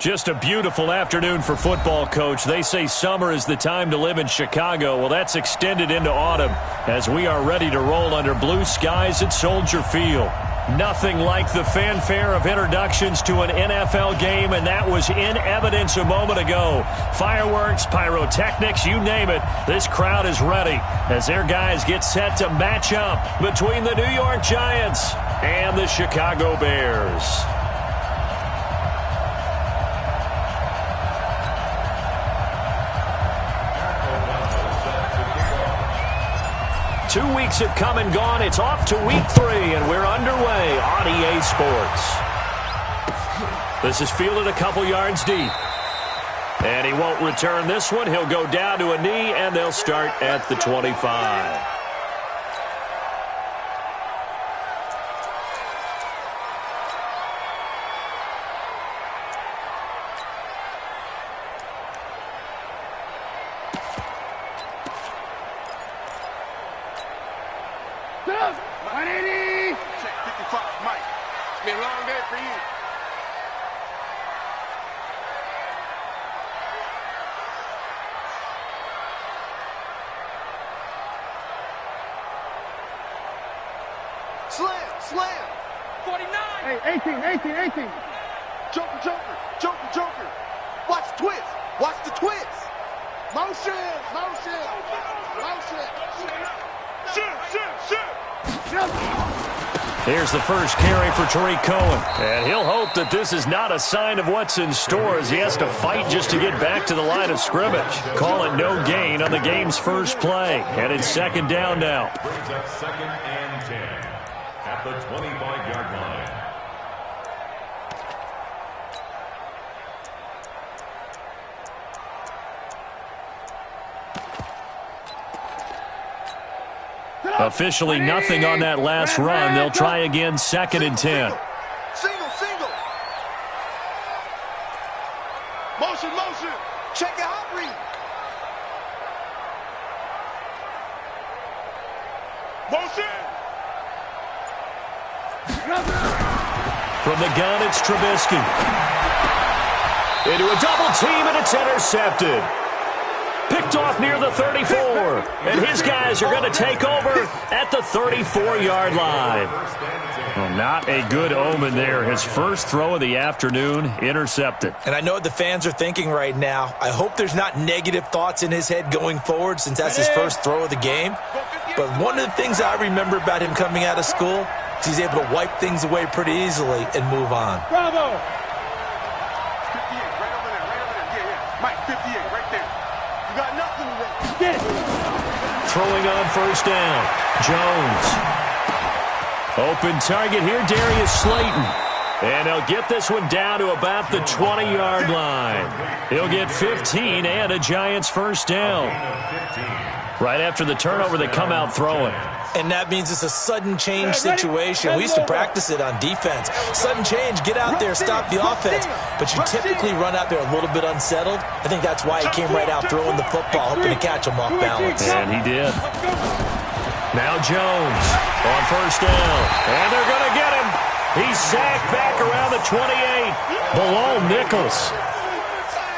Just a beautiful afternoon for football, Coach. They say summer is the time to live in Chicago. Well, that's extended into autumn as we are ready to roll under blue skies at Soldier Field. Nothing like the fanfare of introductions to an NFL game, and that was in evidence a moment ago. Fireworks, pyrotechnics, you name it. This crowd is ready as their guys get set to match up between the New York Giants and the Chicago Bears. 2 weeks have come and gone. It's off to week 3, and we're underway on EA Sports. This is fielded a couple yards deep. And he won't return this one. He'll go down to a knee, and they'll start at the 25. Slam! 49! Hey, 18! Joker! Watch the twist! Motion! Shoot! Here's the first carry for Tariq Cohen. And he'll hope that this is not a sign of what's in store as he has to fight just to get back to the line of scrimmage. Call it no gain on the game's first play. And it's second down now. Brings up 2nd and 10 at the 25-yard line. Officially nothing on that last run. They'll try again, 2nd and 10. Single. Motion. Check out read. Motion. From the gun, it's Trubisky. Into a double team, and it's intercepted. Picked off near the 34. And his guys are going to take over at the 34-yard line. Well, not a good omen there. His first throw of the afternoon, intercepted. And I know what the fans are thinking right now. I hope there's not negative thoughts in his head going forward since that's his first throw of the game. But one of the things I remember about him coming out of school is he's able to wipe things away pretty easily and move on. Bravo! 58, right over there. Yeah. Mike, 58, right there. You got nothing to do. Throwing on first down. Jones. Open target here, Darius Slayton. And he'll get this one down to about the 20-yard line. He'll get 15 and a Giants first down. Right after the turnover, they come out throwing. And that means it's a sudden change situation. We used to practice it on defense. Sudden change, get out there, stop the offense. But you typically run out there a little bit unsettled. I think that's why he came right out throwing the football, hoping to catch him off balance. And he did. Now Jones on first down. And they're going to get him. He's sacked back around the 28. Below Nichols.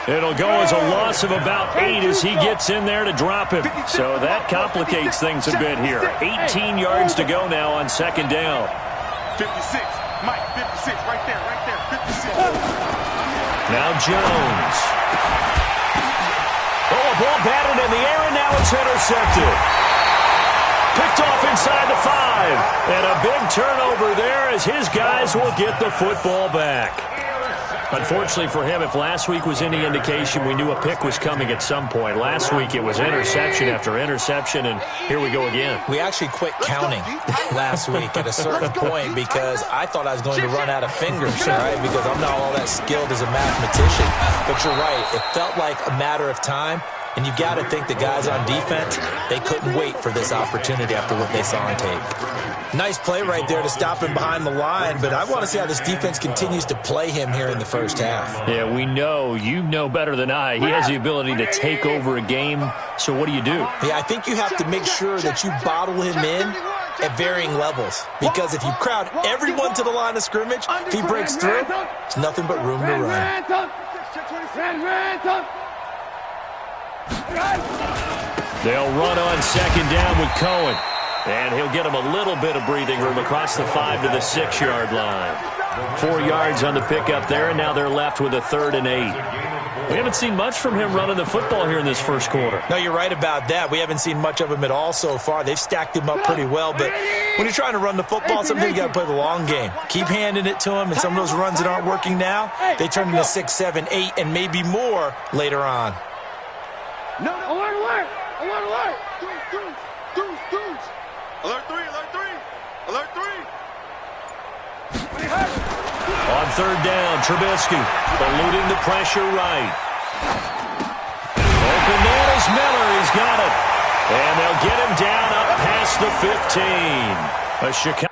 It'll go as a loss of about 8 as he gets in there to drop him. So that complicates things a bit here. 18 yards to go now on second down. 56. Mike, 56. Right there. 56. Now Jones. Oh, a ball batted in the air, and now it's intercepted. Picked off inside the 5. And a big turnover there as his guys will get the football back. Unfortunately for him, if last week was any indication, we knew a pick was coming at some point. Last week it was interception after interception, and here we go again. We actually quit counting last week at a certain point because I thought I was going to run out of fingers, right? Because I'm not all that skilled as a mathematician. But you're right. It felt like a matter of time. And you got to think the guys on defense, they couldn't wait for this opportunity after what they saw on tape. Nice play right there to stop him behind the line, but I want to see how this defense continues to play him here in the first half. Yeah, we know. You know better than I. He has the ability to take over a game, so what do? Yeah, I think you have to make sure that you bottle him in at varying levels, because if you crowd everyone to the line of scrimmage, if he breaks through, it's nothing but room to run. They'll run on second down with Cohen. And he'll get him a little bit of breathing room across the 5 to the 6-yard line. 4 yards on the pickup there, and now they're left with a 3rd and 8. We haven't seen much from him running the football here in this first quarter. No, you're right about that. We haven't seen much of him at all so far. They've stacked him up pretty well, but when you're trying to run the football, sometimes you got to play the long game. Keep handing it to him, and some of those runs that aren't working now, they turn into 6, 7, 8, and maybe more later on. No, alert! Alert 3! Alert 3! On 3rd down, Trubisky eluding the pressure right. Open man is Miller. He's got it. And they'll get him down up past the 15. A Chicago.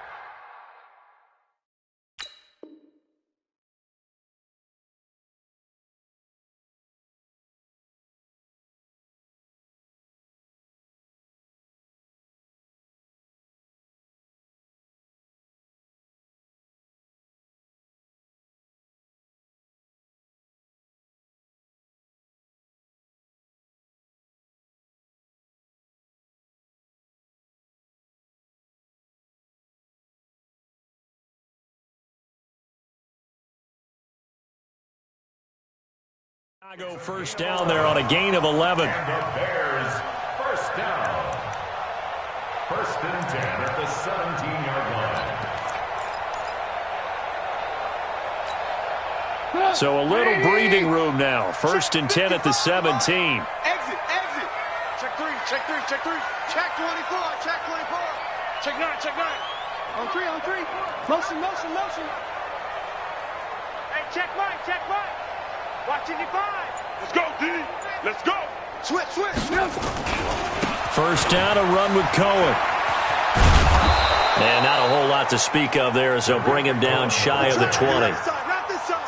Chicago first down there on a gain of 11. Bears first down. 1st and 10 at the 17-yard line. So a little breathing room now. 1st and 10 at the 17. Exit. Check 3. Check 24. Check 9. On 3. Motion. Hey, check Mike. Watch it, 5. Let's go, D. Let's go. Switch. First down, a run with Cohen. And not a whole lot to speak of there as they'll bring him down shy of the 20.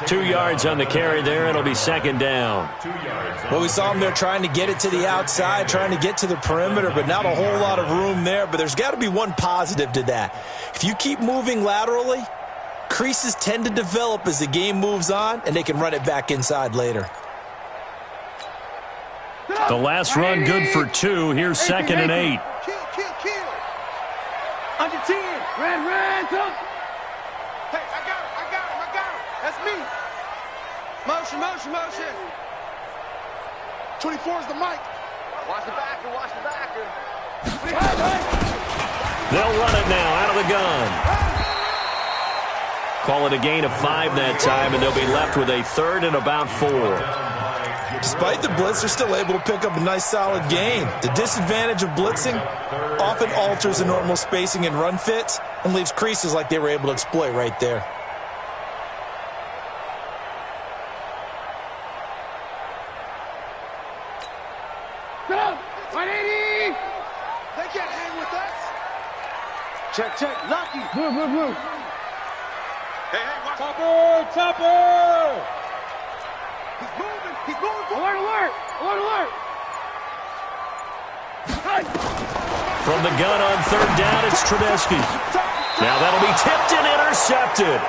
2 yards on the carry there. It'll be 2nd down. Well, we saw him there trying to get it to the outside, trying to get to the perimeter, but not a whole lot of room there. But there's got to be one positive to that. If you keep moving laterally, creases tend to develop as the game moves on, and they can run it back inside later. The last run good for 2. Here's 2nd and 8. Kill. Under 10. Red, come. Hey, I got him. That's me. Motion. 24 is the mic. Watch the backer. They'll run it now out of the gun. Call it a gain of 5 that time, and they'll be left with a 3rd and about 4. Despite the blitz, they're still able to pick up a nice, solid gain. The disadvantage of blitzing often alters the normal spacing and run fits and leaves creases like they were able to exploit right there. Go! 180! They can't hang with us. Check. Lucky. Move. Hey, watch. Topper! He's moving. Alert! From the gun on 3rd down, it's Trubisky. Now that'll be tipped and intercepted.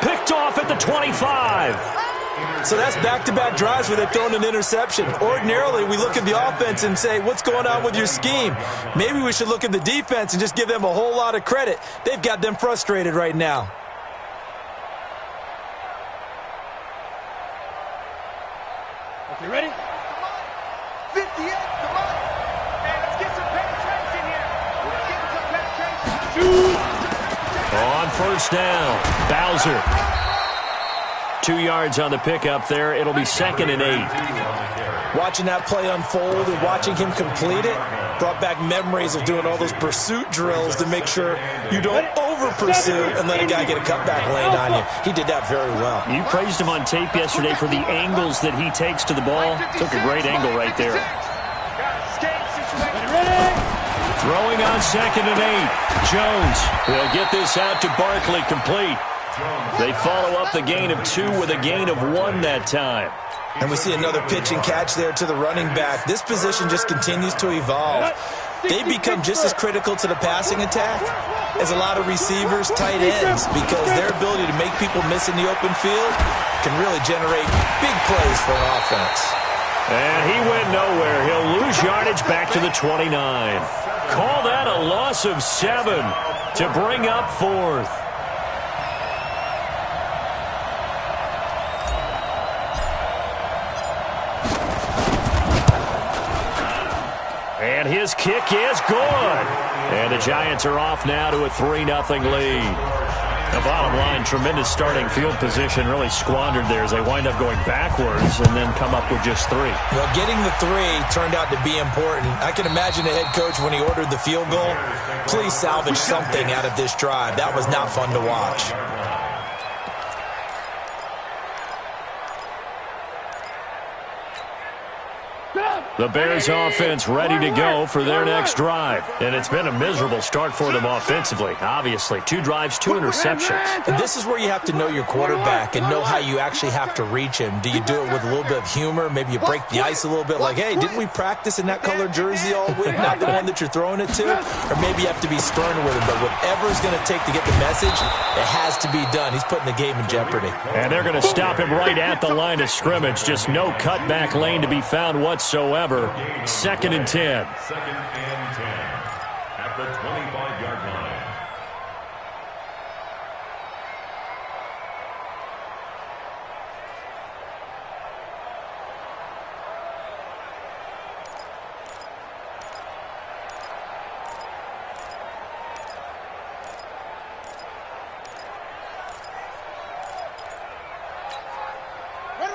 Picked off at the 25. So that's back-to-back drives where they've thrown an interception. Ordinarily, we look at the offense and say, what's going on with your scheme? Maybe we should look at the defense and just give them a whole lot of credit. They've got them frustrated right now. You ready? 58, come on. Hey, let's get some penetration here. On 1st down, Bowser. 2 yards on the pickup there. It'll be 2nd and 8. Watching that play unfold and watching him complete it brought back memories of doing all those pursuit drills to make sure you don't over-pursue and let a guy get a cutback lane on you. He did that very well. You praised him on tape yesterday for the angles that he takes to the ball. Took a great angle right there. Throwing on 2nd and 8. Jones will get this out to Barkley, complete. They follow up the gain of 2 with a gain of 1 that time. And we see another pitch and catch there to the running back. This position just continues to evolve. They become just as critical to the passing attack as a lot of receivers, tight ends, because their ability to make people miss in the open field can really generate big plays for an offense. And he went nowhere. He'll lose yardage back to the 29. Call that a loss of 7 to bring up 4th. And his kick is good. And the Giants are off now to a 3-0 lead. The bottom line, tremendous starting field position, really squandered there as they wind up going backwards and then come up with just 3. Well, getting the 3 turned out to be important. I can imagine the head coach when he ordered the field goal. Please salvage something out of this drive. That was not fun to watch. The Bears offense ready to go for their next drive. And it's been a miserable start for them offensively. Obviously, 2 drives, 2 interceptions. And this is where you have to know your quarterback and know how you actually have to reach him. Do you do it with a little bit of humor? Maybe you break the ice a little bit like, hey, didn't we practice in that colored jersey all week? Not the one that you're throwing it to? Or maybe you have to be stern with him. But whatever it's going to take to get the message, it has to be done. He's putting the game in jeopardy. And they're going to stop him right at the line of scrimmage. Just no cutback lane to be found whatsoever. 2nd and 10. 2nd and 10 at the 25-yard line.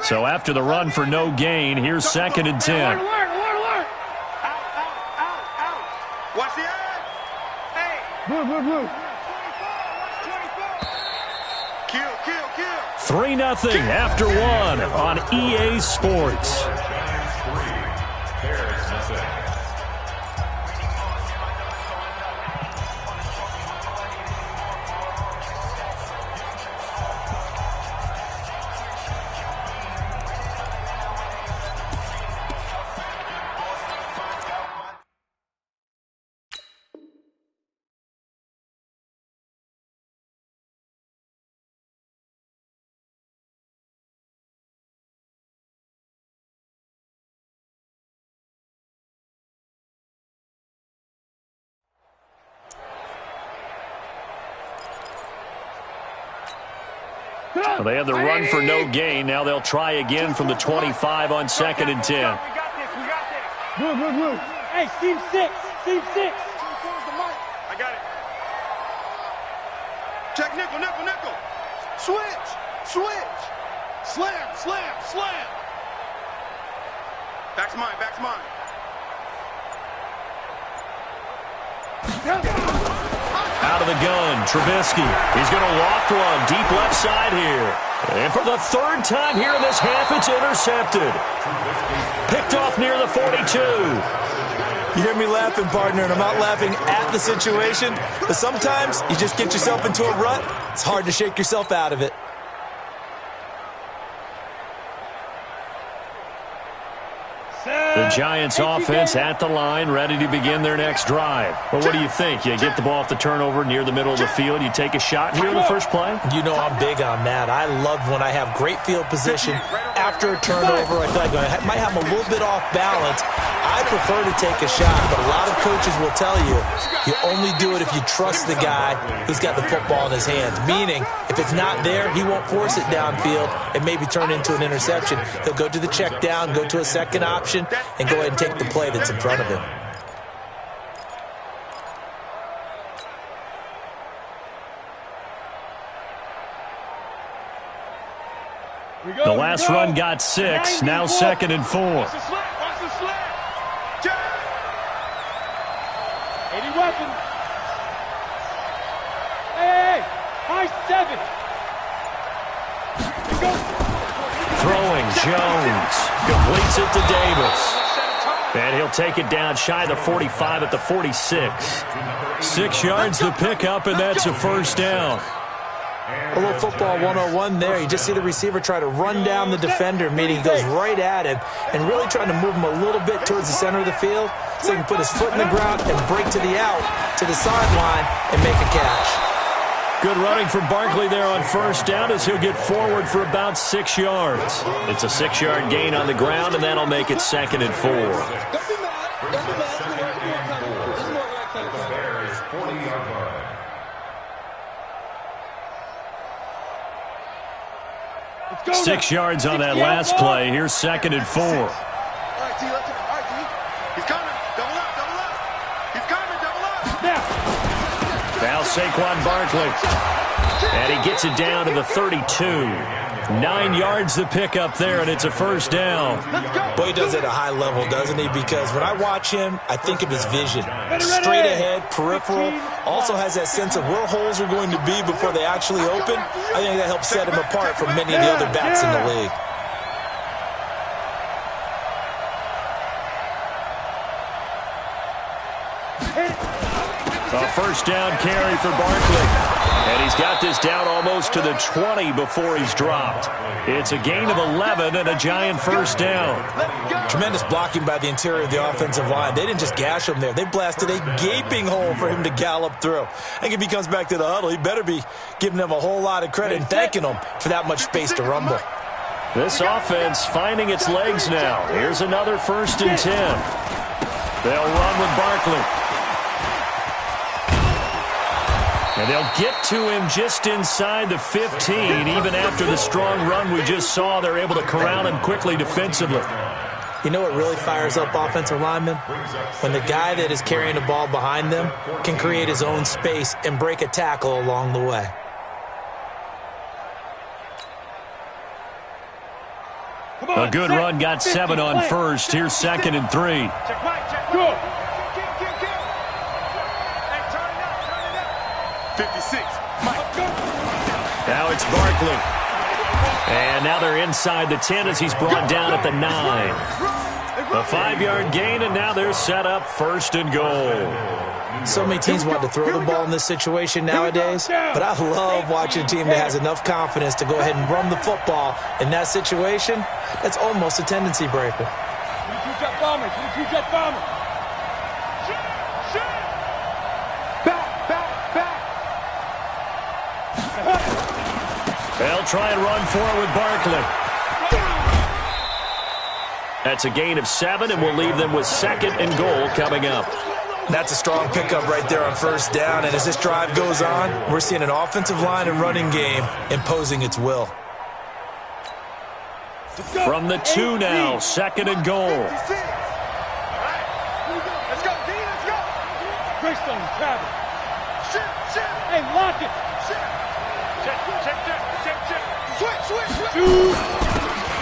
So after the run for no gain, here's 2nd and 10. Watch the eye. Hey. Blue. Kill. 3-0 after 1 on EA Sports. Bears nothing. Well, they have the run for no gain. Now they'll try again from the 25 on 2nd and 10. We got this. Blue. Hey, Steve 6. I got it. Check nickel. Switch. Slam. Back's mine. Out of the gun, Trubisky. He's going to loft one deep left side here. And for the 3rd time here in this half, it's intercepted. Picked off near the 42. You hear me laughing, partner, and I'm not laughing at the situation. But sometimes you just get yourself into a rut. It's hard to shake yourself out of it. The Giants offense at the line, ready to begin their next drive. Well, what do you think? You get the ball off the turnover near the middle of the field, you take a shot here in the first play? You know I'm big on that. I love when I have great field position after a turnover. I feel like I might have them a little bit off balance. I prefer to take a shot, but a lot of coaches will tell you only do it if you trust the guy who's got the football in his hands. Meaning, if it's not there, he won't force it downfield and maybe turn into an interception. He'll go to the check down, go to a second option, and go ahead and take the play that's in front of him. The last run got 6, now 2nd and 4. Watch the slant. Check. 80 weapons. Hey, high 7. Throwing, Jones. Completes it to Davis. And he'll take it down shy of the 45 at the 46. 6 yards the pickup, and that's a first down. A little football 101 there. You just see the receiver try to run down the defender, meaning he goes right at him and really trying to move him a little bit towards the center of the field so he can put his foot in the ground and break to the out, to the sideline, and make a catch. Good running from Barkley there on first down as he'll get forward for about 6 yards. It's a 6-yard gain on the ground, and that'll make it 2nd and 4. Bears 40-yard line. Let's go 6 yards on that last play. Here's 2nd and 4. All right, T, let's go. All right, T. He's coming. Double up, double up. He's coming, double up. Now Saquon Barkley. And he gets it down to the 32. 9 yards the pickup there, and it's a first down. Boy, he does it at a high level, doesn't he? Because when I watch him, I think of his vision. Straight ahead, peripheral. Also has that sense of where holes are going to be before they actually open. I think that helps set him apart from many of the other backs in the league. A first down carry for Barkley. And he's got this down almost to the 20 before he's dropped. It's a gain of 11 and a giant first down. Tremendous blocking by the interior of the offensive line. They didn't just gash him there. They blasted a gaping hole for him to gallop through. And if he comes back to the huddle, he better be giving them a whole lot of credit and thanking them for that much space to rumble. This offense finding its legs now. Here's another 1st and 10. They'll run with Barkley. And they'll get to him just inside the 15. Even after the strong run we just saw, they're able to corral him quickly defensively. You know what really fires up offensive linemen? When the guy that is carrying the ball behind them can create his own space and break a tackle along the way. A good run got 7 on first. Here's 2nd and 3. Check right, check good. 56. Now it's Barkley. And now they're inside the 10 as he's brought down at the 9. A 5-yard gain, and now they're set up 1st and goal. So many teams want to throw the ball in this situation nowadays, but I love watching a team that has enough confidence to go ahead and run the football. In that situation, that's almost a tendency breaker. Jet bombers. Jet bombers. They'll try and run for it with Barkley. That's a gain of 7, and we'll leave them with 2nd and goal coming up. That's a strong pickup right there on first down, and as this drive goes on, we're seeing an offensive line and running game imposing its will. From the 2 now, 2nd and goal. Let's go, D, let's go. Greystone, travel. Shit. Hey, lock it. Check. Switch.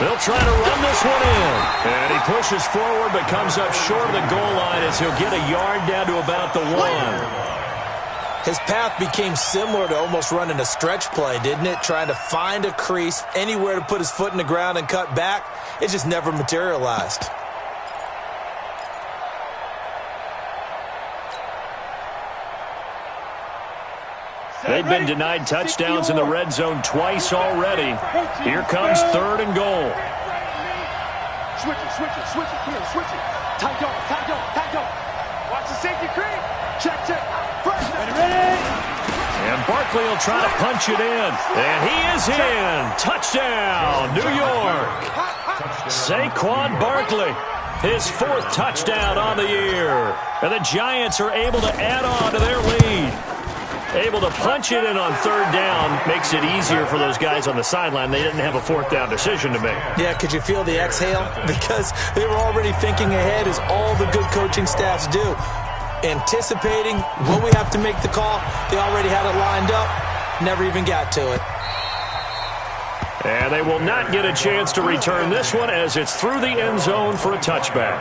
They'll try to run this one in. And he pushes forward but comes up short of the goal line as he'll get a yard down to about the 1. His path became similar to almost running a stretch play, didn't it? Trying to find a crease, anywhere to put his foot in the ground and cut back. It just never materialized. They've been denied touchdowns in the red zone twice already. Here comes 3rd and goal. Switch it. Here, switch it. Tight dog. Watch the safety creep. Check. First. Ready. And Barkley will try to punch it in. And he is in. Touchdown, New York. Saquon Barkley, his 4th touchdown on the year. And the Giants are able to add on to their lead. Able to punch it in on 3rd down. Makes it easier for those guys on the sideline. They didn't have a 4th down decision to make. Yeah, could you feel the exhale? Because they were already thinking ahead, as all the good coaching staffs do. Anticipating when we have to make the call. They already had it lined up. Never even got to it. And they will not get a chance to return this one as it's through the end zone for a touchback.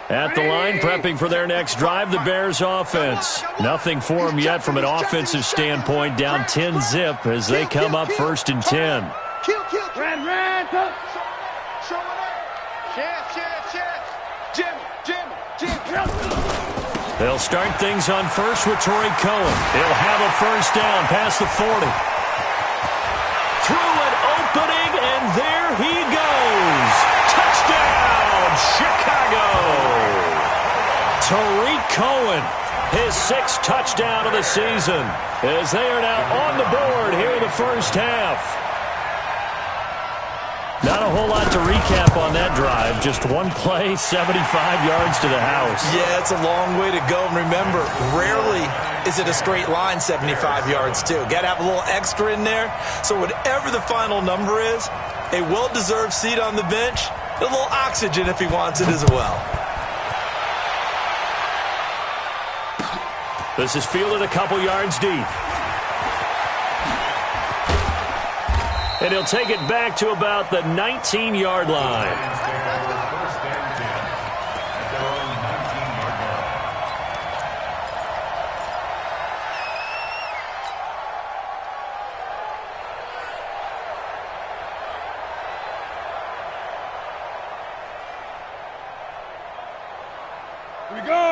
At the line, prepping for their next drive, the Bears offense. Nothing for them yet from an offensive standpoint, down 10-zip as they come up 1st and 10. Kill. Ran, go. Show it up. Chance. Jim. They'll start things on first with Torrey Cohen. He'll have a first down past the 40. Threw it there he goes. Touchdown, Chicago. Tariq Cohen, his 6th touchdown of the season, as they are now on the board here in the first half. Not a whole lot to recap on that drive. Just one play, 75 yards to the house. Yeah, it's a long way to go. And remember, rarely is it a straight line 75 yards, too. Got to have a little extra in there. So whatever the final number is, a well-deserved seat on the bench, a little oxygen if he wants it as well. This is fielded a couple yards deep. And he'll take it back to about the 19-yard line. First and 10 at their own 19-yard line.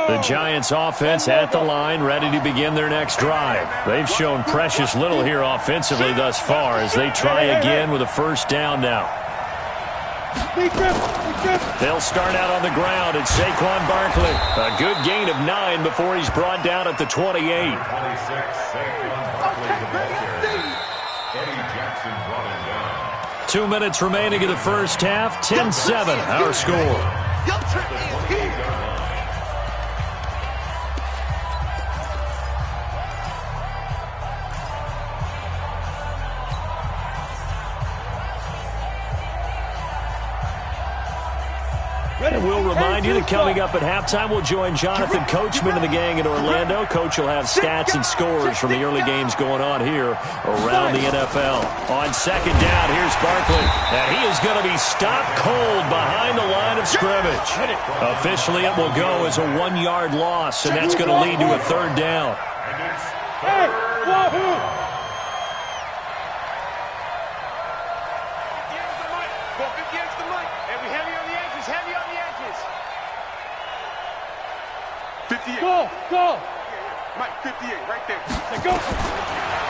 The Giants offense at the line, ready to begin their next drive. They've shown precious little here offensively thus far as they try again with a first down now. They'll start out on the ground at Saquon Barkley. A good gain of 9 before he's brought down at the 28. 26, Saquon Barkley, the ball carrier. Eddie Jackson brought him down. 2 minutes remaining in the first half. 10-7, our score. And we'll remind you that coming up at halftime, we'll join Jonathan Coachman and the gang in Orlando. Coach will have stats and scores from the early games going on here around the NFL. On second down, here's Barkley. And he is going to be stopped cold behind the line of scrimmage. Officially, it will go as a 1-yard loss, and that's going to lead to a third down. Go! Mike, 58, right there. Go!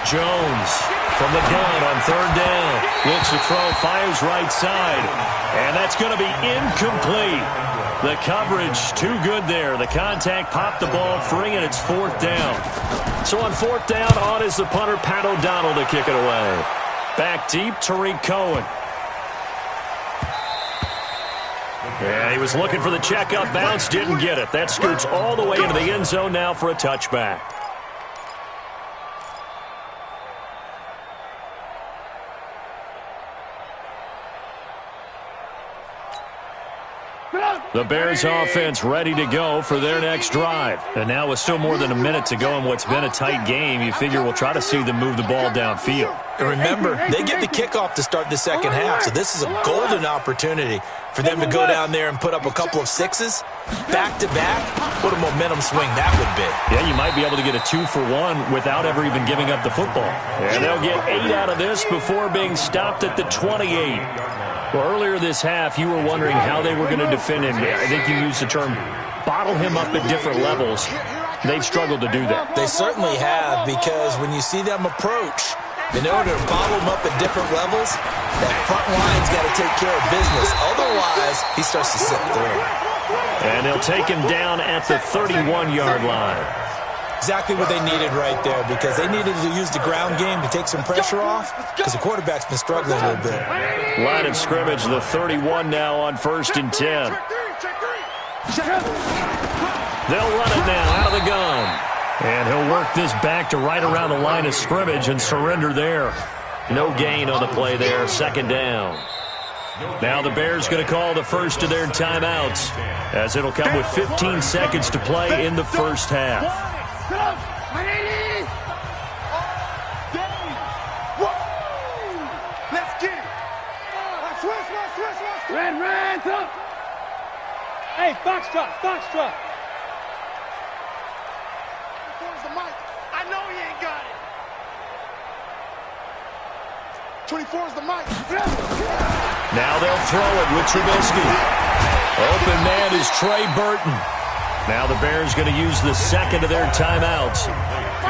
Jones from the gun on third down. Looks to throw, fires right side. And that's going to be incomplete. The coverage too good there. The contact popped the ball free, and it's fourth down. So on fourth down, on is the punter, Pat O'Donnell, to kick it away. Back deep, Tariq Cohen. Yeah, he was looking for the checkup bounce, didn't get it. That scoots all the way into the end zone now for a touchback. The Bears offense ready to go for their next drive. And now with still more than a minute to go in what's been a tight game, you figure we'll try to see them move the ball downfield. And remember, they get the kickoff to start the second half, so this is a golden opportunity for them to go down there and put up a couple of sixes back-to-back. What a momentum swing that would be. Yeah, you might be able to get a 2-for-1 without ever even giving up the football. And they'll get 8 out of this before being stopped at the 28. Well, earlier this half, you were wondering how they were going to defend him. I think you used the term bottle him up at different levels. They've struggled to do that. They certainly have, because when you see them approach, in order to bottle him up at different levels, that front line's got to take care of business. Otherwise, he starts to slip through. And they'll take him down at the 31-yard line. Exactly what they needed right there, because they needed to use the ground game to take some pressure off, because the quarterback's been struggling a little bit. Line of scrimmage, the 31 now on 1st and 10. They'll run it now out of the gun. And he'll work this back to right around the line of scrimmage and surrender there. No gain on the play there, second down. Now the Bears going to call the first of their timeouts, as it'll come with 15 seconds to play in the first half. Let's get it. Ran, up. Hey, Foxtrot. Where's the mic? I know he ain't got it. 24 is the mic. Now they'll throw it with Trubisky. Open man is Trey Burton. Now the Bears going to use the second of their timeouts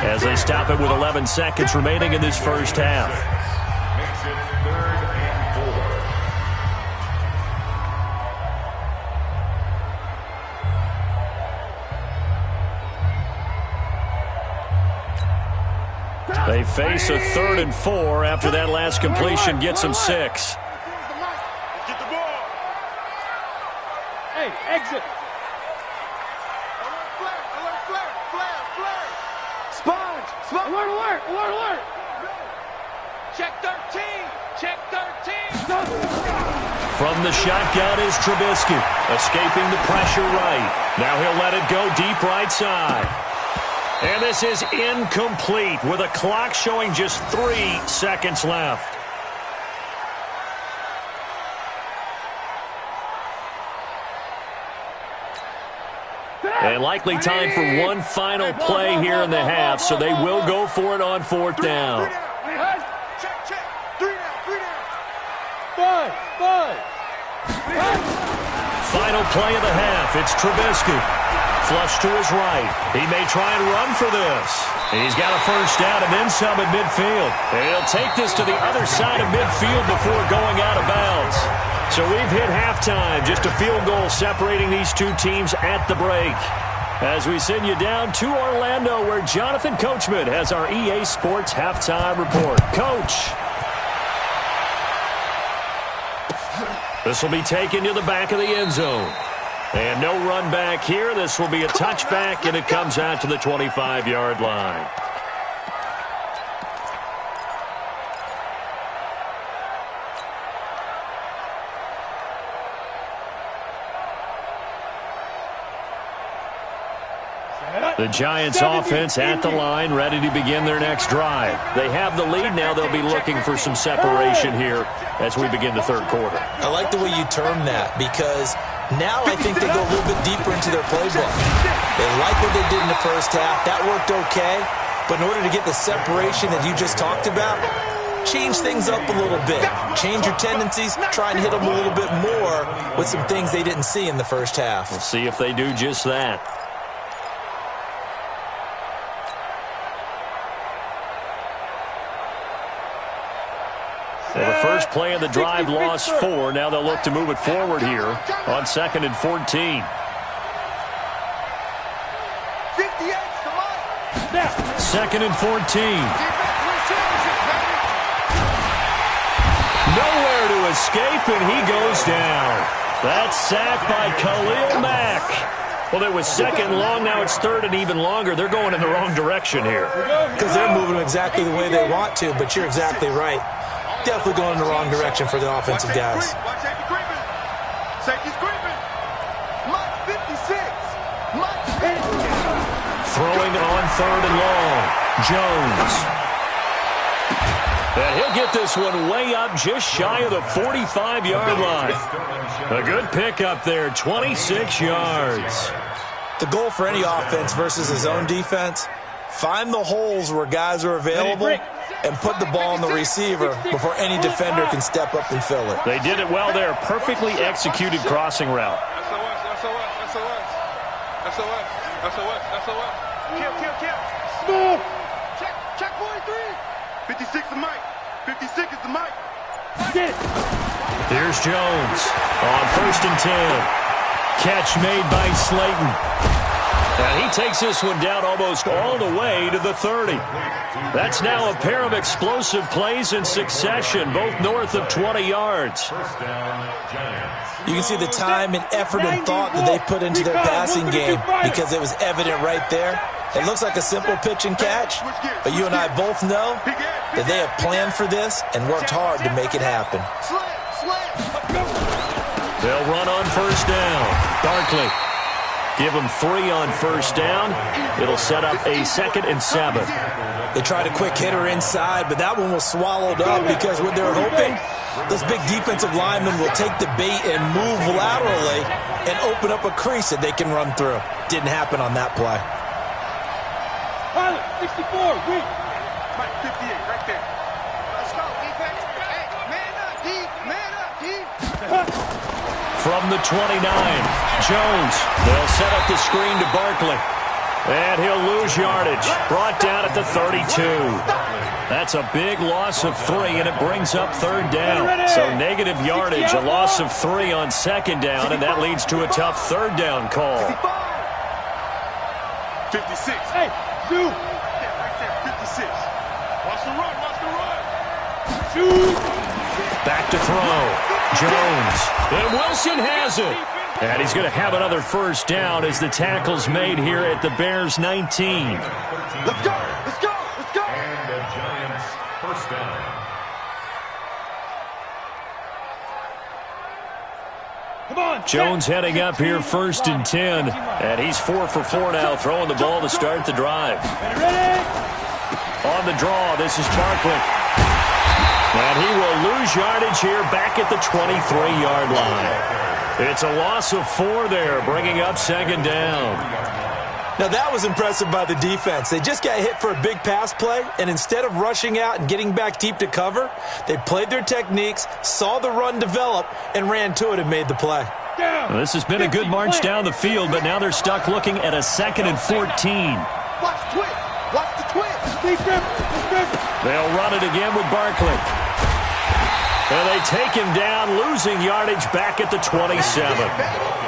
as they stop it with 11 seconds remaining in this first half. Makes it 3rd and 4. They face a 3rd and 4 after that last completion gets them 6. Get the ball. Hey, exit. Alert, flare. Sponge. Alert. Check 13. From the shotgun is Trubisky, escaping the pressure right. Now he'll let it go deep right side. And this is incomplete with a clock showing just 3 seconds left. And likely time for one final play here in the half, so they will go for it on 4th down. Check. 3 down. 5. Final play of the half. It's Trubisky. Flush to his right. He may try and run for this. He's got a 1st down and then some at midfield. And he'll take this to the other side of midfield before going out of bounds. So we've hit halftime. Just a field goal separating these two teams at the break. As we send you down to Orlando, where Jonathan Coachman has our EA Sports halftime report. Coach. This will be taken to the back of the end zone. And no run back here. This will be a touchback, and it comes out to the 25-yard line. The Giants offense at the line, ready to begin their next drive. They have the lead now. They'll be looking for some separation here as we begin the 3rd quarter. I like the way you term that, because now I think they go a little bit deeper into their playbook. They like what they did in the 1st half. That worked okay. But in order to get the separation that you just talked about, change things up a little bit. Change your tendencies. Try and hit them a little bit more with some things they didn't see in the 1st half. We'll see if they do just that. Well, the first play of the drive lost 4. Now they'll look to move it forward here on 2nd and 14. 58, Snap. 2nd and 14. Nowhere to escape, and he goes down. That's sacked by Khalil Mack. Well, it was 2nd long. Now it's 3rd and even longer. They're going in the wrong direction here. Because they're moving exactly the way they want to, but you're exactly right. Definitely going in the wrong direction for the offensive guys. Watch safety creeping. Safety's creeping. Mike 56. Mike 56. Throwing on 3rd and long. Jones. And he'll get this one way up just shy of the 45-yard line. A good pickup there, 26 yards. The goal for any offense versus his own defense, find the holes where guys are available and put the ball on the receiver before any defender can step up and fill it. They did it well there. Perfectly executed crossing route. SOS. Kill. Move. Check 43. 56 is Mike. 56 is the Mike. Get it. Here's Jones on 1st and 10. Catch made by Slayton. And he takes this one down almost all the way to the 30. That's now a pair of explosive plays in succession, both north of 20 yards. You can see the time and effort and thought that they put into their passing game, because it was evident right there. It looks like a simple pitch and catch, but you and I both know that they have planned for this and worked hard to make it happen. They'll run on 1st down. Barkley. Give them 3 on 1st down. It'll set up a 2nd and 7. They tried a quick hitter inside, but that one was swallowed up, because what they're hoping, those big defensive linemen will take the bait and move laterally and open up a crease that they can run through. Didn't happen on that play. Pilot, 64, weak. Mike 58, right there. Let's go, defense. Hey, man up, D. From the 29, Jones. They'll set up the screen to Barkley. And he'll lose yardage. Brought down at the 32. That's a big loss of 3, and it brings up 3rd down. So negative yardage, a loss of 3 on 2nd down, and that leads to a tough 3rd down call. 56. Hey, Zoo. Right there, 56. Watch the run, watch the run. Shoot. Back to throw. Jones. And Wilson has it. And he's going to have another first down as the tackle's made here at the Bears 19. Let's go, let's go, let's go. And the Giants first down. Come on. Jones heading up here 1st and 10. And he's 4 for 4 now, throwing the ball to start the drive. Ready? On the draw, this is Barkley. And he will lose yardage here back at the 23-yard line. It's a loss of 4 there, bringing up 2nd down. Now, that was impressive by the defense. They just got hit for a big pass play, and instead of rushing out and getting back deep to cover, they played their techniques, saw the run develop, and ran to it and made the play. Well, this has been a good march down the field, but now they're stuck looking at a 2nd and 14. Watch the twist. Watch the twist. They'll run it again with Barkley. And they take him down, losing yardage back at the 27.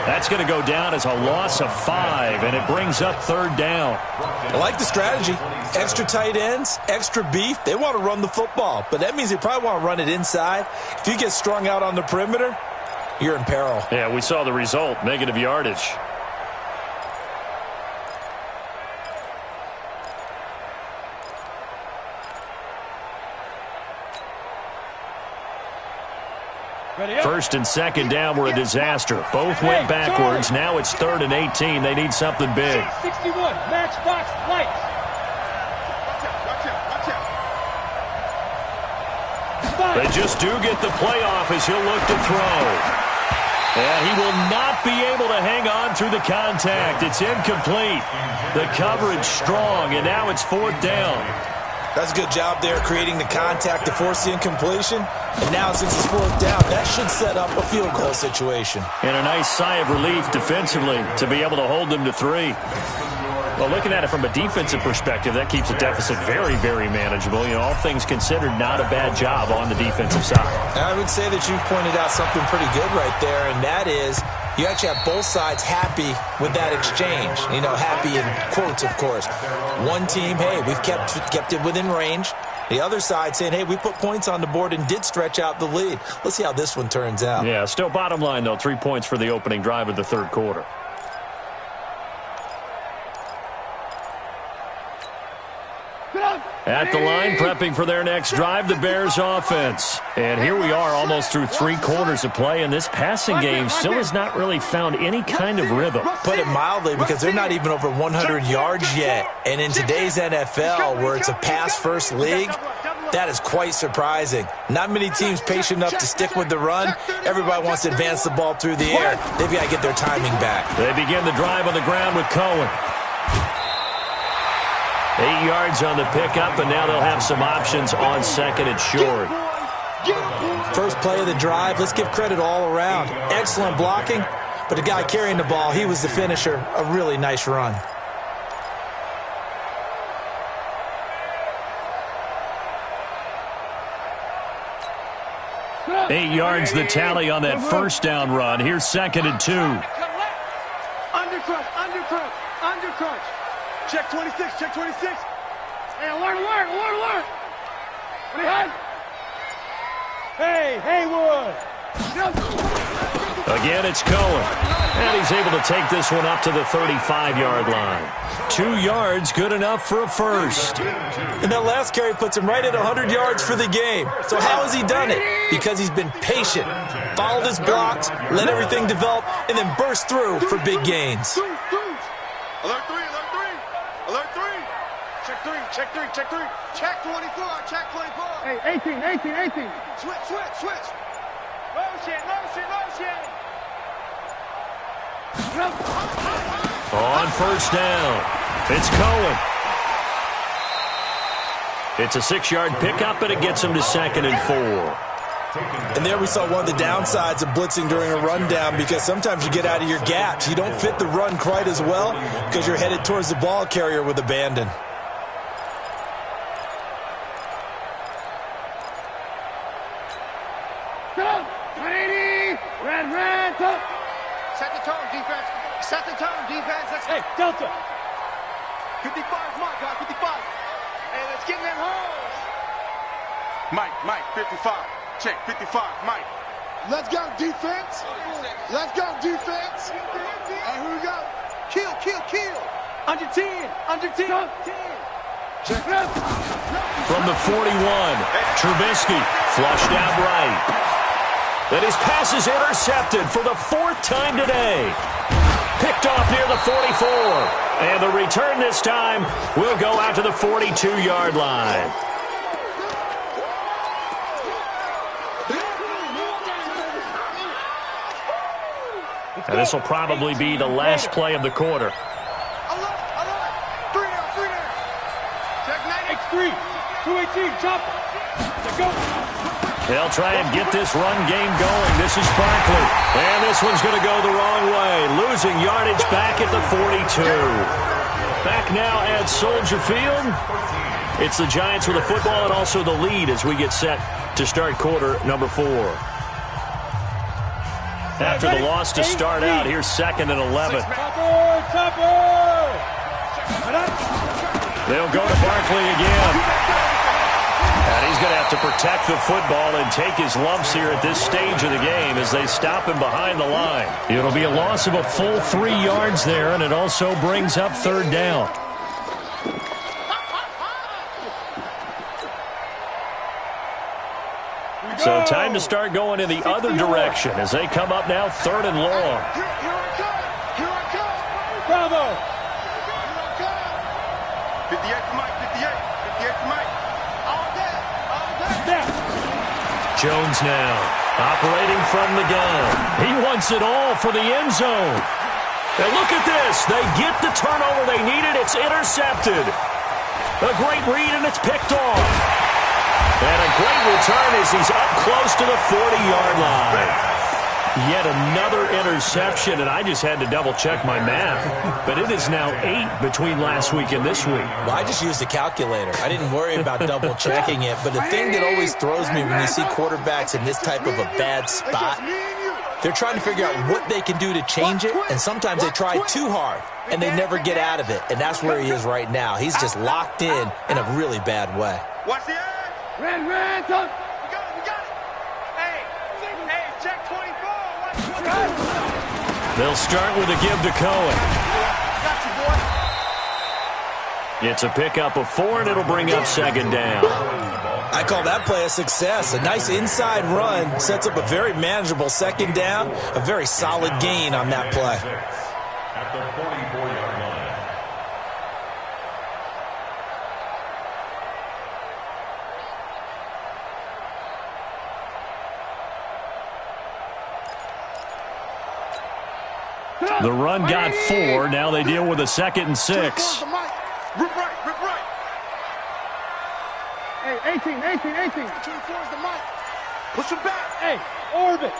That's going to go down as a loss of 5, and it brings up 3rd down. I like the strategy. Extra tight ends, extra beef. They want to run the football, but that means they probably want to run it inside. If you get strung out on the perimeter, you're in peril. Yeah, we saw the result, negative yardage. First and 2nd down were a disaster. Both went backwards. Now it's 3rd and 18. They need something big. 61, matchbox lights. Watch out, watch out. They just do get the playoff as he'll look to throw. And he will not be able to hang on through the contact. It's incomplete. The coverage strong, and now it's 4th down. That's a good job there, creating the contact to force the incompletion. And now, since it's 4th down, that should set up a field goal situation. And a nice sigh of relief defensively to be able to hold them to 3. Well, looking at it from a defensive perspective, that keeps the deficit very, very manageable. You know, all things considered, not a bad job on the defensive side. I would say that you've pointed out something pretty good right there, and that is you actually have both sides happy with that exchange. You know, happy in quotes, of course. One team, hey, we've kept it within range. The other side saying, hey, we put points on the board and did stretch out the lead. Let's see how this one turns out. Yeah, still bottom line, though, 3 points for the opening drive of the 3rd quarter. At the line, prepping for their next drive, the Bears offense. And here we are almost through 3 quarters of play, and this passing game still has not really found any kind of rhythm. Put it mildly, because they're not even over 100 yards yet. And in today's NFL, where it's a pass-first league, that is quite surprising. Not many teams patient enough to stick with the run. Everybody wants to advance the ball through the air. They've got to get their timing back. They begin the drive on the ground with Cohen. 8 yards on the pickup, and now they'll have some options on 2nd and short. First play of the drive, let's give credit all around. Excellent blocking, but the guy carrying the ball, he was the finisher. A really nice run. Eight yards the tally on that first down run. Here's 2nd and 2. Undercrunch, undercrunch, undercrunch. Check 26, check 26. Hey, alert, alert, alert, alert. What do you have? Hey, Haywood. Again, it's Cohen. And he's able to take this one up to the 35-yard line. 2 yards, good enough for a first. And that last carry puts him right at 100 yards for the game. So how has he done it? Because he's been patient, followed his blocks, let everything develop, and then burst through for big gains. Alert 3, alert 3, alert 3. Check 3, check 3, check 3. Check 24, check 24. Hey, 18. Switch, switch, switch. Motion, motion, motion. On first down, it's Cohen. It's a 6-yard pickup, and it gets him to 2nd and 4. And there we saw one of the downsides of blitzing during a rundown, because sometimes you get out of your gaps. You don't fit the run quite as well because you're headed towards the ball carrier with abandon. Go! 180! Red, go! Set the tone, defense. Set the tone, defense. Let's Hey, Delta! 55, come on, guys, 55. Hey, let's get in them holes. Mike, 55. Check, 55, Mike. Let's go, defense. Let's go, defense. And here we go. Kill. Under 10. Check. From the 41, Trubisky flushed out right. And his pass is intercepted for the 4th time today. Picked off near the 44. And the return this time will go out to the 42-yard line. And this will probably be the last play of the quarter. Three down. Check 9X3. 218, chop. Let's go. They'll try and get this run game going. This is Barkley. And this one's going to go the wrong way. Losing yardage back at the 42. Back now at Soldier Field. It's the Giants with the football and also the lead as we get set to start quarter number 4. After the loss to start out, here's 2nd and 11. They'll go to Barkley again. And he's going to have to protect the football and take his lumps here at this stage of the game as they stop him behind the line. It'll be a loss of a full 3 yards there, and it also brings up 3rd down. So time to start going in the other direction as they come up now 3rd and long. Here I come. Bravo. 58 to Mike, 58 to Mike. All day. Jones now operating from the gun. He wants it all for the end zone. And look at this. They get the turnover they needed. It's intercepted. A great read, and it's picked off. And a great return as he's up close to the 40-yard line. Yet another interception, and I just had to double-check my math. But it is now 8 between last week and this week. Well, I just used a calculator. I didn't worry about double-checking it. But the thing that always throws me when you see quarterbacks in this type of a bad spot, they're trying to figure out what they can do to change it, and sometimes they try too hard, and they never get out of it. And that's where he is right now. He's just locked in a really bad way. Watch the edge. Red, talk. We got it. Hey, check 24. Watch 24. They'll start with a give to Cohen. Got you, boy. It's a pickup of 4, and it'll bring up 2nd down. I call that play a success. A nice inside run sets up a very manageable 2nd down, a very solid gain on that play. At the 44-yard line. The run got 4. Now they deal with a 2nd and 6. Rip right. Hey, 18. 24 is the mic. Push him back. Hey, orbit.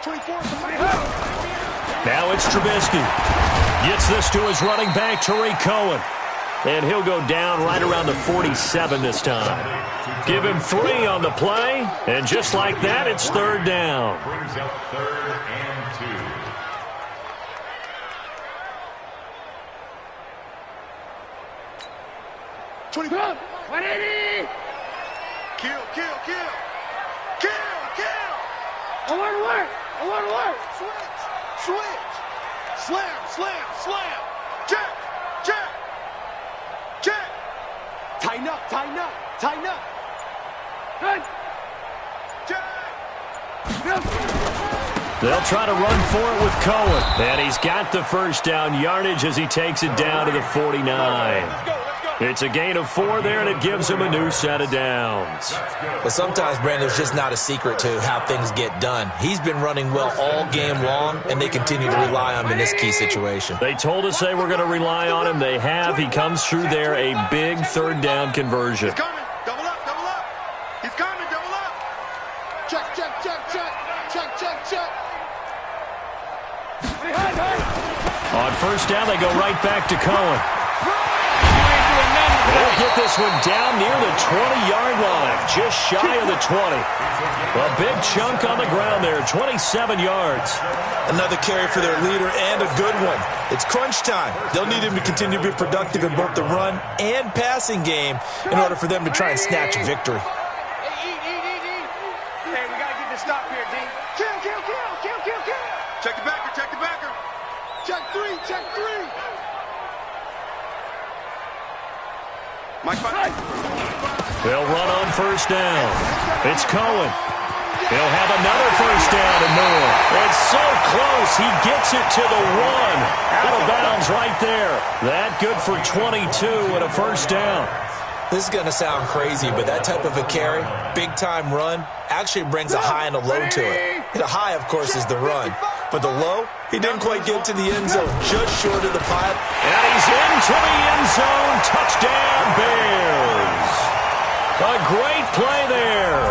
24 is the mic. Now it's Trubisky. Gets this to his running back, Tariq Cohen. And he'll go down right around the 47 this time. Give him 3 on the play. And just like that, it's 3rd down. Brings up 3rd and 2. Kill. 180. Kill. Alert. Switch. Slam. Check. Tighten up. Good. Check. They'll try to run for it with Cohen. And he's got the 1st down yardage as he takes it down to the 49. Let's go. It's a gain of 4 there, and it gives him a new set of downs. But sometimes, Brandon, there's just not a secret to how things get done. He's been running well all game long, and they continue to rely on him in this key situation. They told us they were going to rely on him. They have. He comes through there, a big 3rd down conversion. He's coming. Double up. He's coming. Double up. Check. On 1st down, they go right back to Cohen. They'll get this one down near the 20-yard line, just shy of the 20. A big chunk on the ground there, 27 yards. Another carry for their leader and a good one. It's crunch time. They'll need him to continue to be productive in both the run and passing game in order for them to try and snatch a victory. Hey, check 3. They'll run on first down. It's Cohen. He'll have another first down and more. It's so close. He gets it to the 1. Out of bounds right there. That good for 22 and a first down. This is going to sound crazy, but that type of a carry, big-time run, actually brings a high and a low to it. The high, of course, is the run. But the low, he didn't quite get to the end zone, just short of the pile. And he's into the end zone. Touchdown, Bears. A great play there.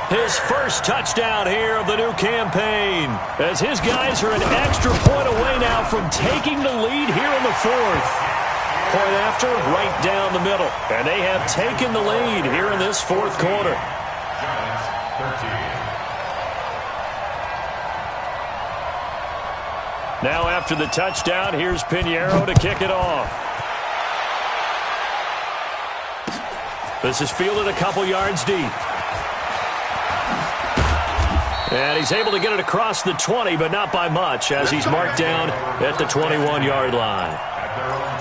His first touchdown here of the new campaign, as his guys are an extra point away now from taking the lead here in the 4th. Point after, right down the middle. And they have taken the lead here in this 4th quarter. Giants 13. Now after the touchdown, here's Pinheiro to kick it off. This is fielded a couple yards deep. And he's able to get it across the 20, but not by much, as he's marked down at the 21-yard line. At their own 21-yard line.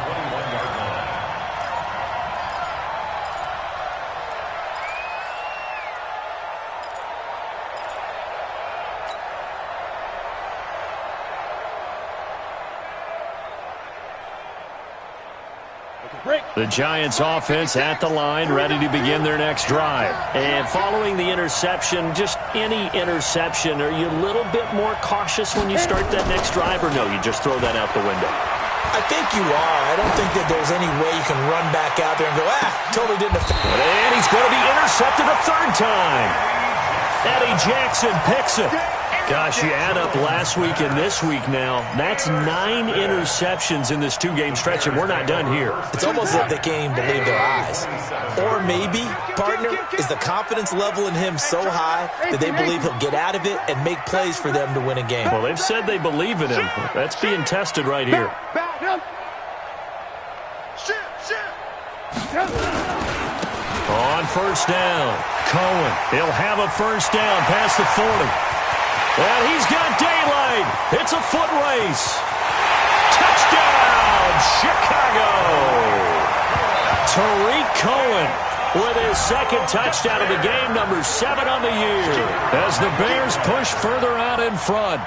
The Giants offense at the line, ready to begin their next drive. And following the interception, just any interception, are you a little bit more cautious when you start that next drive, or no, you just throw that out the window? I think you are. I don't think that there's any way you can run back out there and go, totally didn't affect. And he's going to be intercepted a 3rd time. Eddie Jackson picks it. Gosh, you add up last week and this week now, that's 9 interceptions in this 2-game stretch, and we're not done here. It's almost like they can't even believe their eyes. Or maybe, partner, is the confidence level in him so high that they believe he'll get out of it and make plays for them to win a game. Well, they've said they believe in him. That's being tested right here. On first down, Cohen. He'll have a first down past the 40. And he's got daylight. It's a foot race. Touchdown, Chicago. Tariq Cohen with his 2nd touchdown of the game, number 7 on the year, as the Bears push further out in front.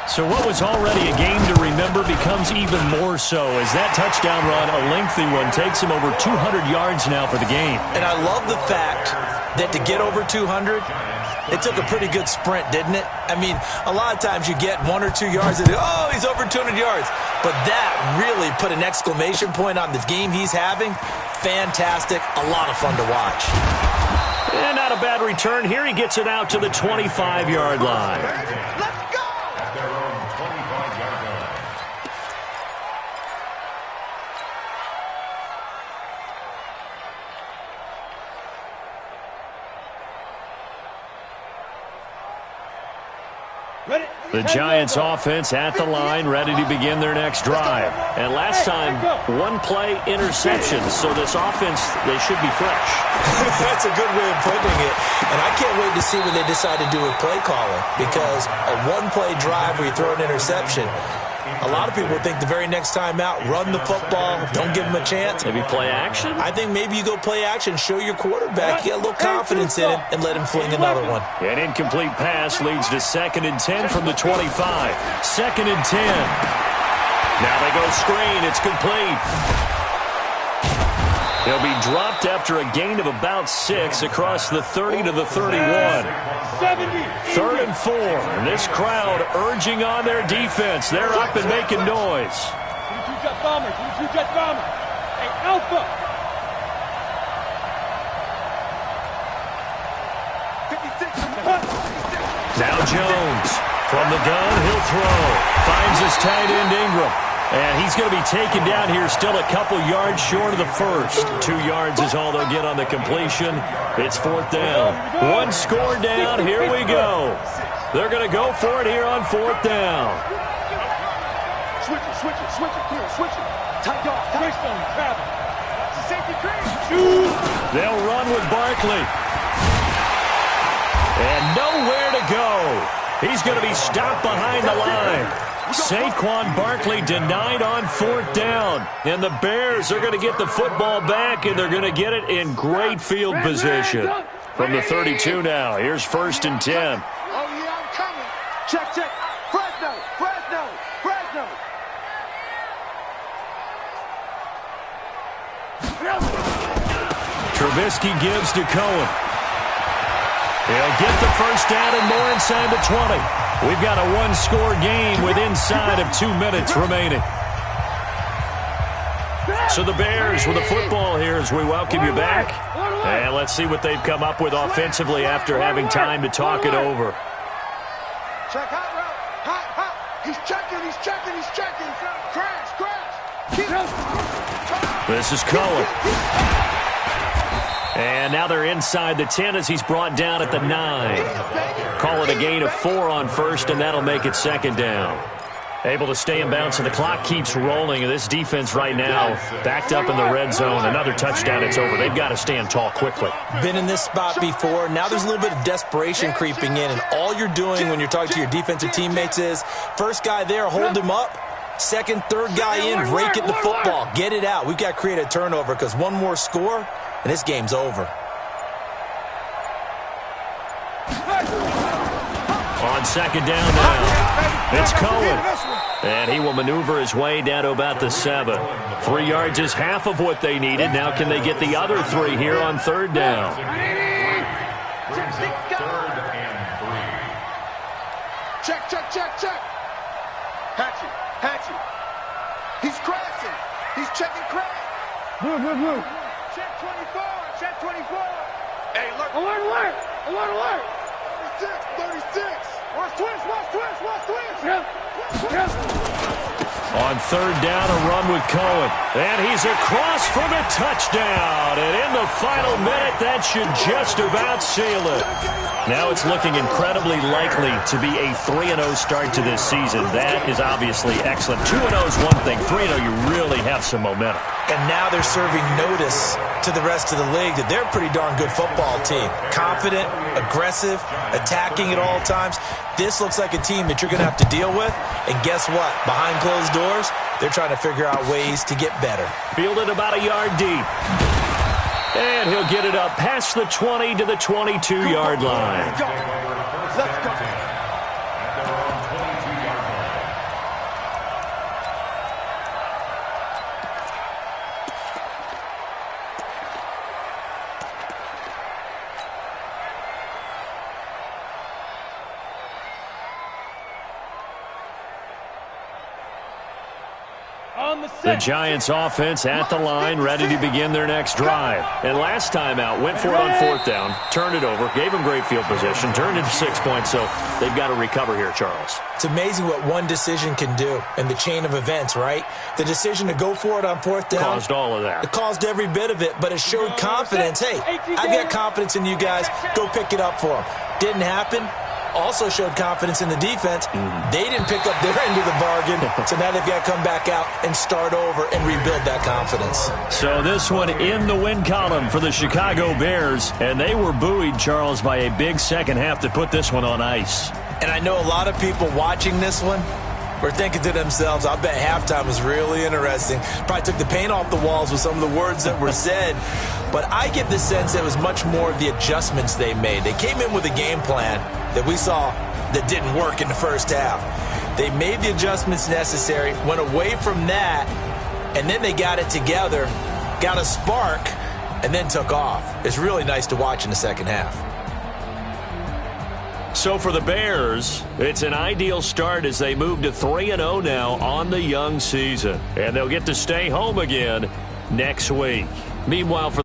So what was already a game to remember becomes even more so as that touchdown run, a lengthy one, takes him over 200 yards now for the game. And I love the fact that to get over 200, it took a pretty good sprint, didn't it? I mean, a lot of times you get 1 or 2 yards and, oh, he's over 200 yards. But that really put an exclamation point on the game he's having. Fantastic. A lot of fun to watch. And not a bad return here. He gets it out to the 25-yard line. At their own 25-yard line. The Giants offense at the line, ready to begin their next drive. And last time, 1-play interception. So this offense, they should be fresh. That's a good way of putting it. And I can't wait to see what they decide to do with play calling. Because a 1-play drive where you throw an interception, a lot of people think the very next time out, run the football, don't give them a chance. Maybe play action? I think maybe you go play action, show your quarterback, get a little confidence in it, and let him fling another one. An incomplete pass leads to 2nd and 10 from the 25. 2nd and 10. Now they go screen. It's complete. He'll be dropped after a gain of about 6 across the 30 to the 31. 3rd and 4. And this crowd urging on their defense. They're up and making noise. Jet bomber. Hey, Alpha. 56. Now Jones. From the gun, he'll throw. Finds his tight end Ingram. And he's going to be taken down here, still a couple yards short of the first. 2 yards is all they'll get on the completion. It's 4th down. 1 score down. Here we go. They're going to go for it here on 4th down. Switch it. Tight dog. Switch on Travis. Watch the safety crease. They'll run with Barkley. And nowhere to go. He's going to be stopped behind the line. Saquon Barkley denied on 4th down. And the Bears are going to get the football back, and they're going to get it in great field position. From the 32 now, here's 1st and 10. Oh, yeah, I'm coming. Check, check. Fresno, Fresno, Fresno. Trubisky gives to Cohen. He'll get the 1st down and more inside the 20. We've got a one-score game with inside of 2 minutes remaining. So the Bears with the football here as we welcome you back. And let's see what they've come up with offensively after having time to talk it over. Check hot route. Hot, hot. He's checking, he's checking, he's checking. Crash, crash. This is Cohen. And now they're inside the 10 as he's brought down at the 9. Call it a gain of 4 on 1st, and that'll make it 2nd down. Able to stay in bounds, and the clock keeps rolling. And this defense right now backed up in the red zone. Another touchdown, it's over. They've got to stand tall quickly. Been in this spot before. Now there's a little bit of desperation creeping in, and all you're doing when you're talking to your defensive teammates is, first guy there, hold him up. Second, third guy in, rake at the football. Get it out. We've got to create a turnover because one more score, and this game's over. On 2nd down now, it's Cohen. And he will maneuver his way down to about the 7. 3 yards is half of what they needed. Now can they get the other 3 here on 3rd down? 3rd and 3. Check, check, check, check. Hatchet, Hatchet. He's crashing. He's checking crash. Move, move, move. Check 24, check 24. Hey, look. Alert, alert, alert, alert. 36. Watch twist, watch twist, watch twist. Yep. On 3rd down, a run with Cohen. And he's across for the touchdown. And in the final minute, that should just about seal it. Now it's looking incredibly likely to be a 3-0 start to this season. That is obviously excellent. 2-0 is one thing. 3-0, you really have some momentum. And now they're serving notice to the rest of the league that they're a pretty darn good football team. Confident, aggressive, attacking at all times. This looks like a team that you're going to have to deal with. And guess what? Behind closed doors, they're trying to figure out ways to get better. Fielded about a yard deep. And he'll get it up past the 20 to the 22-yard line. Let's go. The Giants offense at the line, ready to begin their next drive. And last time out, went for it on 4th down, turned it over, gave them great field position, turned into 6 points, so they've got to recover here, Charles. It's amazing what one decision can do in the chain of events, right? The decision to go for it on 4th down. Caused all of that. It caused every bit of it, but it showed confidence. Hey, I've got confidence in you guys. Go pick it up for them. Didn't happen. Also showed confidence in the defense. They didn't pick up their end of the bargain, so now they've got to come back out and start over and rebuild that confidence. So this one in the win column for the Chicago Bears, and they were buoyed, Charles, by a big second half to put this one on ice. And I know a lot of people watching this one were thinking to themselves, I bet halftime was really interesting. Probably took the paint off the walls with some of the words that were said. But I get the sense it was much more of the adjustments they made. They came in with a game plan that we saw that didn't work in the first half. They made the adjustments necessary, went away from that, and then they got it together, got a spark, and then took off. It's really nice to watch in the second half. So for the Bears, it's an ideal start as they move to 3-0 now on the young season. And they'll get to stay home again next week. Meanwhile, for